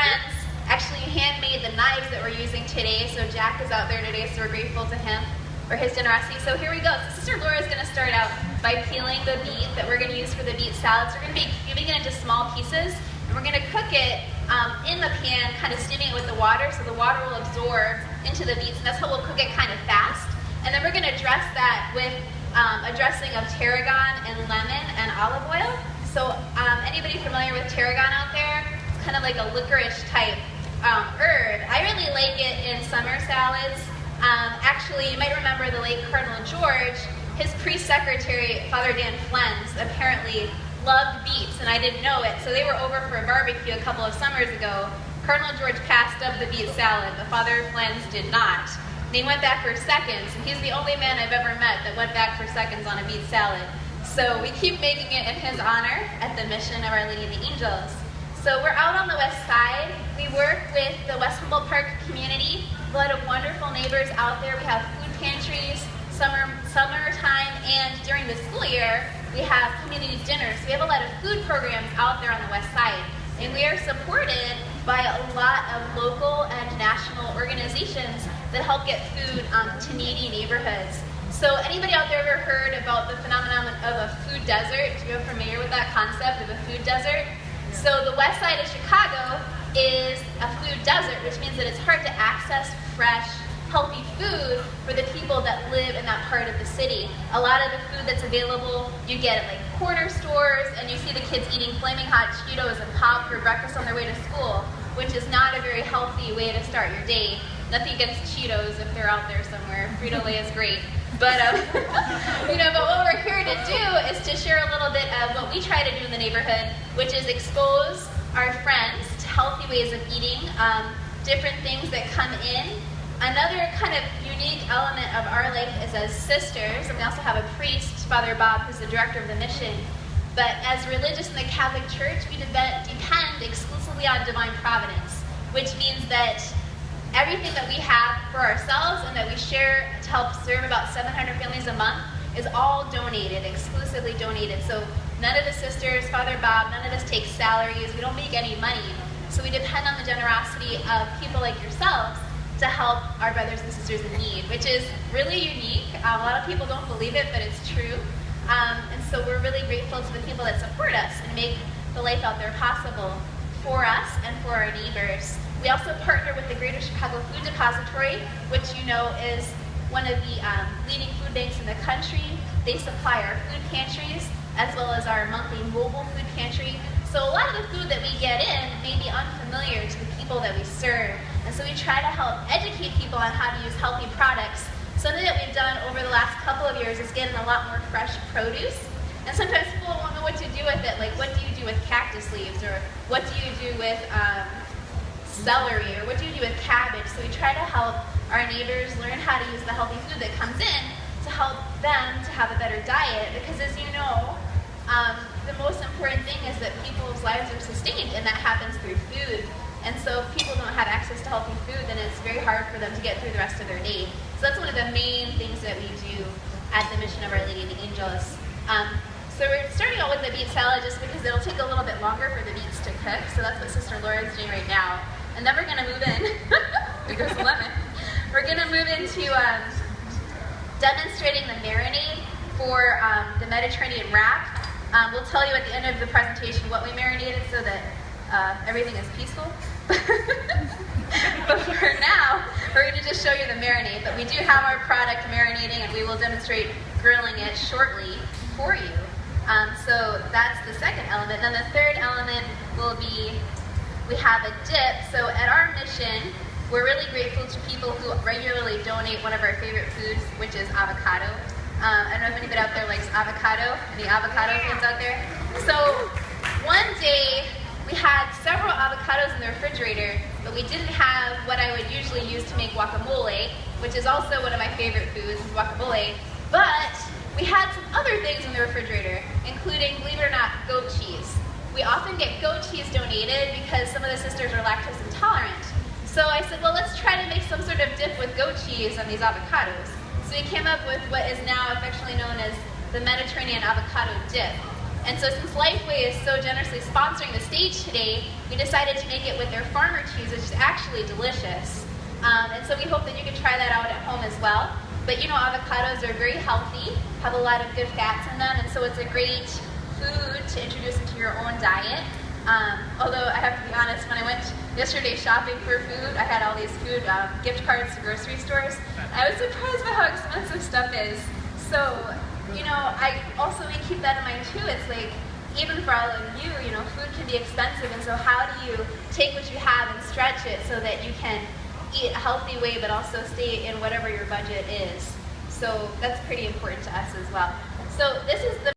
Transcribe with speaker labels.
Speaker 1: friends actually handmade the knives that we're using today. So Jack is out there today, so we're grateful to him for his generosity. So here we go. So Sister Laura is going to start out by peeling the beet that we're going to use for the beet salads. We're going to be cubing it into small pieces, and we're going to cook it in the pan, kind of steaming it with the water, so the water will absorb into the beets, and that's how we'll cook it kind of fast. And then we're going to dress that with a dressing of tarragon and lemon and olive oil. So anybody familiar with tarragon out there? It's kind of like a licorice type herb. I really like it in summer salads. Actually, you might remember the late Cardinal George. His priest-secretary, Father Dan Flens, apparently loved beets, and I didn't know it. So they were over for a barbecue a couple of summers ago. Cardinal George passed up the beet salad, but Father Flens did not. They went back for seconds, and he's the only man I've ever met that went back for seconds on a beet salad. So we keep making it in his honor at the Mission of Our Lady of the Angels. So we're out on the west side. We work with the West Humboldt Park community. A lot of wonderful neighbors out there. We have food pantries, summertime, and during the school year, we have community dinners. So we have a lot of food programs out there on the west side. And we are supported by a lot of local and national organizations that help get food to needy neighborhoods. So anybody out there ever heard about the phenomenon of a food desert? Are you familiar with that concept of a food desert? So the west side of Chicago is a food desert, which means that it's hard to access fresh, healthy food for the people that live in that part of the city. A lot of the food that's available, you get at like corner stores, and you see the kids eating flaming hot Cheetos and pop for breakfast on their way to school, which is not a very healthy way to start your day. Nothing against Cheetos if they're out there somewhere. Frito-Lay is great. But, but what we're here to do is to share a little bit of what we try to do in the neighborhood, which is expose our friends to healthy ways of eating, different things that come in. Another kind of unique element of our life is as sisters, and we also have a priest, Father Bob, who's the director of the mission. But as religious in the Catholic Church, we depend exclusively on divine providence, which means that everything that we have for ourselves and that we share to help serve about 700 families a month is all donated, exclusively donated. So none of the sisters, Father Bob, none of us take salaries. We don't make any money. So we depend on the generosity of people like yourselves to help our brothers and sisters in need, which is really unique. A lot of people don't believe it, but it's true. And so we're really grateful to the people that support us and make the life out there possible for us and for our neighbors. We also partner with the Greater Chicago Food Depository, which you know is one of the leading food banks in the country. They supply our food pantries as well as our monthly mobile food pantry. So a lot of the food that we get in may be unfamiliar to the people that we serve. And so we try to help educate people on how to use healthy products. Something that we've done over the last couple of years is getting a lot more fresh produce. And sometimes people won't know what to do with it. Like, what do you do with cactus leaves? Or what do you do with celery? Or what do you do with cabbage? So we try to help our neighbors learn how to use the healthy food that comes in to help them to have a better diet. Because as you know, the most important thing is that people's lives are sustained, and that happens through food. And so if people don't have access to healthy food, then it's very hard for them to get through the rest of their day. So that's one of the main things that we do at the Mission of Our Lady of the Angels. So we're starting out with the beet salad just because it'll take a little bit longer for the beets to cook. So that's what Sister Laura is doing right now. And then we're going to move in. There goes the lemon. We're going to move into demonstrating the marinade for the Mediterranean wrap. We'll tell you at the end of the presentation what we marinated so that everything is peaceful. But for now, we're going to just show you the marinade. But we do have our product marinating, and we will demonstrate grilling it shortly for you. So that's the second element. Then the third element will be, we have a dip. So at our mission, we're really grateful to people who regularly donate one of our favorite foods, which is avocado. I don't know if anybody out there likes avocado. Any avocado fans out there? So one day, we had several avocados in the refrigerator, but we didn't have what I would usually use to make guacamole, which is also one of my favorite foods, is guacamole. But we had some other things in the refrigerator, including, believe it or not, goat cheese. We often get goat cheese donated because some of the sisters are lactose intolerant. So I said, well, let's try to make some sort of dip with goat cheese on these avocados. So we came up with what is now affectionately known as the Mediterranean avocado dip. And so since Lifeway is so generously sponsoring the stage today, we decided to make it with their farmer cheese, which is actually delicious. And so we hope that you can try that out at home as well. But you know, avocados are very healthy, have a lot of good fats in them, and so it's a great food to introduce into your own diet. Although I have to be honest, when I went yesterday shopping for food, I had all these food gift cards to grocery stores. I was surprised by how expensive stuff is. So, you know, I also we keep that in mind too. It's like, even for all of you, you know, food can be expensive, and so how do you take what you have and stretch it so that you can eat a healthy way but also stay in whatever your budget is? So that's pretty important to us as well. So this is the